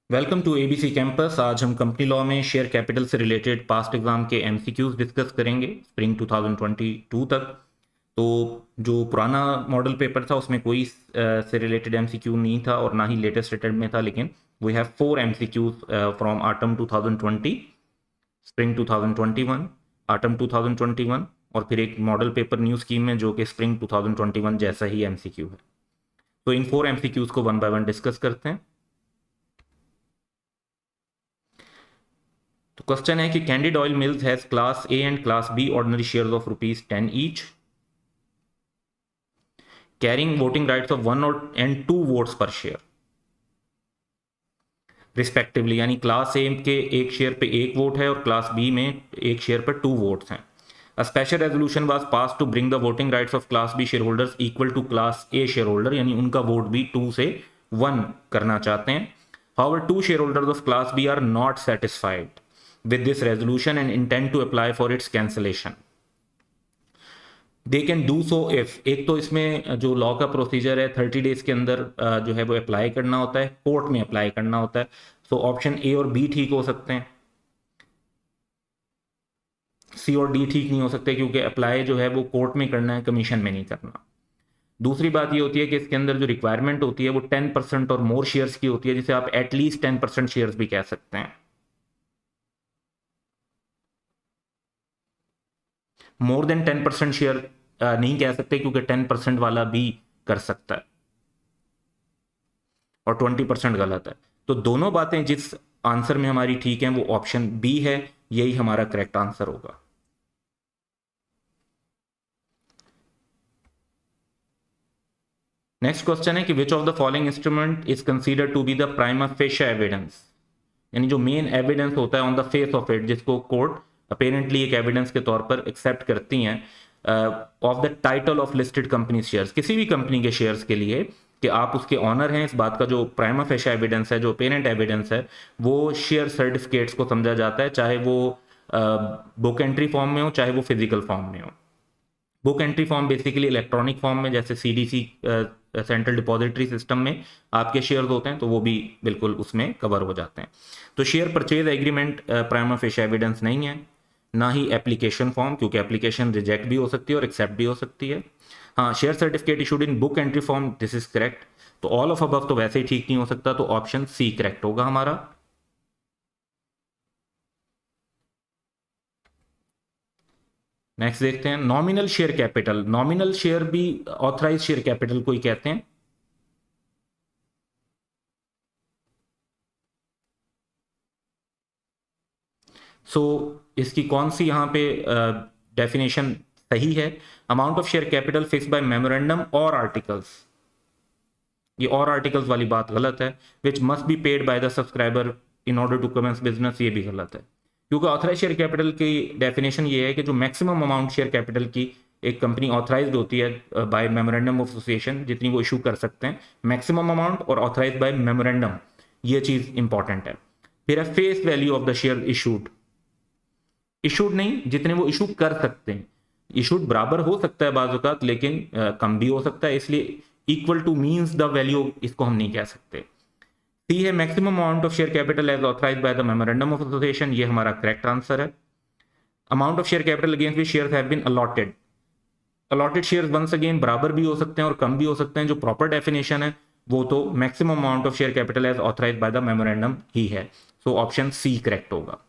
Welcome to ABC campus. आज हम company law में शेयर कैपिटल से रिलेटेड पास्ट एग्जाम के एमसीक्यूज डिस्कस करेंगे स्प्रिंग 2022 तक। तो जो पुराना मॉडल पेपर था उसमें कोई से रिलेटेड एमसीक्यू नहीं था और ना ही लेटेस्ट रेटेड में था, लेकिन we have 4 MCQs from autumn 2020, spring 2021, autumn 2021 और फिर एक मॉडल पेपर न्यू स्कीम में जो कि स्प्रिंग 2021 जैसा ही एमसीक्यू है। तो इन 4 एमसीक्यूज को वन बाय वन डिस्कस करते हैं। तो क्वेश्चन है कि candid oil mills has class A and class B ordinary shares of ₹10 each, carrying voting rights of 1 और and 2 votes per share respectively, यानी क्लास ए के एक शेयर पे 1 वोट है और क्लास बी में एक शेयर पर 2 वोट्स हैं। A special resolution was pass to bring the voting rights of class B share holders equal to class A share holder, यानी उनका वोट भी 2 से 1 करना चाहते हैं। However, 2 shareholders of Class B are not satisfied with this resolution and intend to apply for its cancellation. They can do so if, एक तो इसमें जो लॉ का प्रोसीजर है 30 डेज के अंदर जो है वो अप्लाई करना होता है, कोर्ट में अप्लाई करना होता है। सो ऑप्शन ए और बी ठीक हो सकते हैं, सी और डी ठीक नहीं हो सकते, क्योंकि अप्लाई जो है वो कोर्ट में करना है, कमीशन में नहीं करना। दूसरी बात ये होती है कि इसके अंदर जो रिक्वायरमेंट होती है वो 10% और मोर शेयर्स की होती है, जिसे आप एटलीस्ट 10% शेयर्स भी कह सकते हैं। मोर देन 10% शेयर नहीं कह सकते, क्योंकि 10% वाला भी कर सकता है और 20% गलत है। तो दोनों बातें जिस आंसर में हमारी ठीक है वो ऑप्शन बी है, यही हमारा करेक्ट आंसर होगा। नेक्स्ट क्वेश्चन है कि which of the following instrument is considered to be the prima facie evidence, यानी जो मेन एविडेंस होता है on the face of it, जिसको कोर्ट अपेरेंटली एक एविडेंस के तौर पर एक्सेप्ट करती हैं of the title of listed company shares, किसी भी कंपनी के शेयर्स के लिए कि आप उसके ऑनर हैं। इस बात का जो प्राइमा फेशिया एविडेंस है, जो अपेरेंट एविडेंस है, वो शेयर सर्टिफिकेट्स को समझा जाता है, चाहे वो बुक एंट्री फॉर्म में हो चाहे वो फिजिकल फॉर्म में हो। Book entry form basically electronic form में, जैसे सीडीसी सेंट्रल डिपॉजिटरी सिस्टम में आपके शेयर्स होते हैं, तो वो भी बिल्कुल उसमें कवर हो जाते हैं। तो share purchase agreement prima facie evidence नहीं है, ना ही एप्लीकेशन फॉर्म, क्योंकि एप्लीकेशन रिजेक्ट भी हो सकती है और एक्सेप्ट भी हो सकती है। हाँ, share certificate issued in book entry form, this is correct. तो ऑल ऑफ अबव तो वैसे ही ठीक नहीं हो सकता, तो ऑप्शन सी करेक्ट होगा हमारा। नेक्स्ट देखते हैं nominal share capital. Nominal share भी ऑथराइज शेयर कैपिटल को ही कहते हैं। सो इसकी कौन सी यहाँ पे डेफिनेशन सही है? Amount of share capital fix by memorandum और आर्टिकल्स, ये और आर्टिकल्स वाली बात गलत है। Which must be paid by the subscriber in order to commence business, ये भी गलत है, क्योंकि ऑथराइज शेयर कैपिटल की डेफिनेशन ये है कि जो मैक्सिमम अमाउंट शेयर कैपिटल की एक कंपनी ऑथराइज्ड होती है बाय मेमोरेंडम ऑफ एसोसिएशन, जितनी वो इशू कर सकते हैं, मैक्सिमम अमाउंट और ऑथराइज बाय मेमोरेंडम, ये चीज इंपॉर्टेंट है। फिर है face value of the share issued, issued नहीं, जितने वो इशू कर सकते हैं। इशूड बराबर हो सकता है बाज़, लेकिन कम भी हो सकता है, इसलिए equal to means the value, इसको हम नहीं कह सकते। सी है maximum amount of share capital as authorised by the memorandum of association, ये हमारा करेक्ट आंसर है। Amount of share capital against which shares have been allotted, allotted shares once again बराबर भी हो सकते हैं और कम भी हो सकते हैं। जो प्रॉपर डेफिनेशन है वो तो maximum amount of share capital as authorised by the memorandum ही है। सो ऑप्शन सी करेक्ट होगा।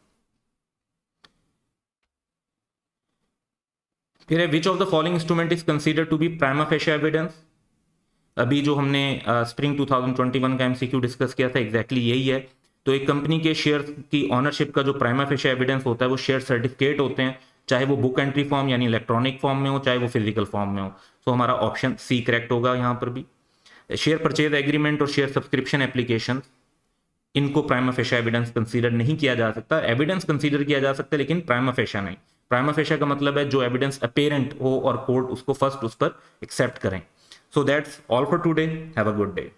फिर है which of the following instrument is consider to be prima facie evidence. अभी जो हमने स्प्रिंग 2021 का एमसीक्यू डिस्कस किया था, एग्जैक्टली यही है। तो एक कंपनी के शेयर की ऑनरशिप का जो प्राइमा फेशिया एविडेंस होता है वो शेयर सर्टिफिकेट होते हैं, चाहे वो बुक एंट्री फॉर्म यानी इलेक्ट्रॉनिक फॉर्म में हो, चाहे वो फिजिकल फॉर्म में हो। तो हमारा ऑप्शन सी करेक्ट होगा यहाँ पर भी। शेयर परचेज एग्रीमेंट और शेयर सब्सक्रिप्शन एप्लीकेशन, इनको प्राइमा फेशिया एविडेंस कंसीडर नहीं किया जा सकता। एविडेंस कंसीडर किया जा सकता है लेकिन प्राइमा फेशिया नहीं। प्राइमा फेशिया का मतलब है जो एविडेंस अपेरेंट हो और कोर्ट उसको फर्स्ट उस पर एक्सेप्ट करें। So that's all for today, have a good day.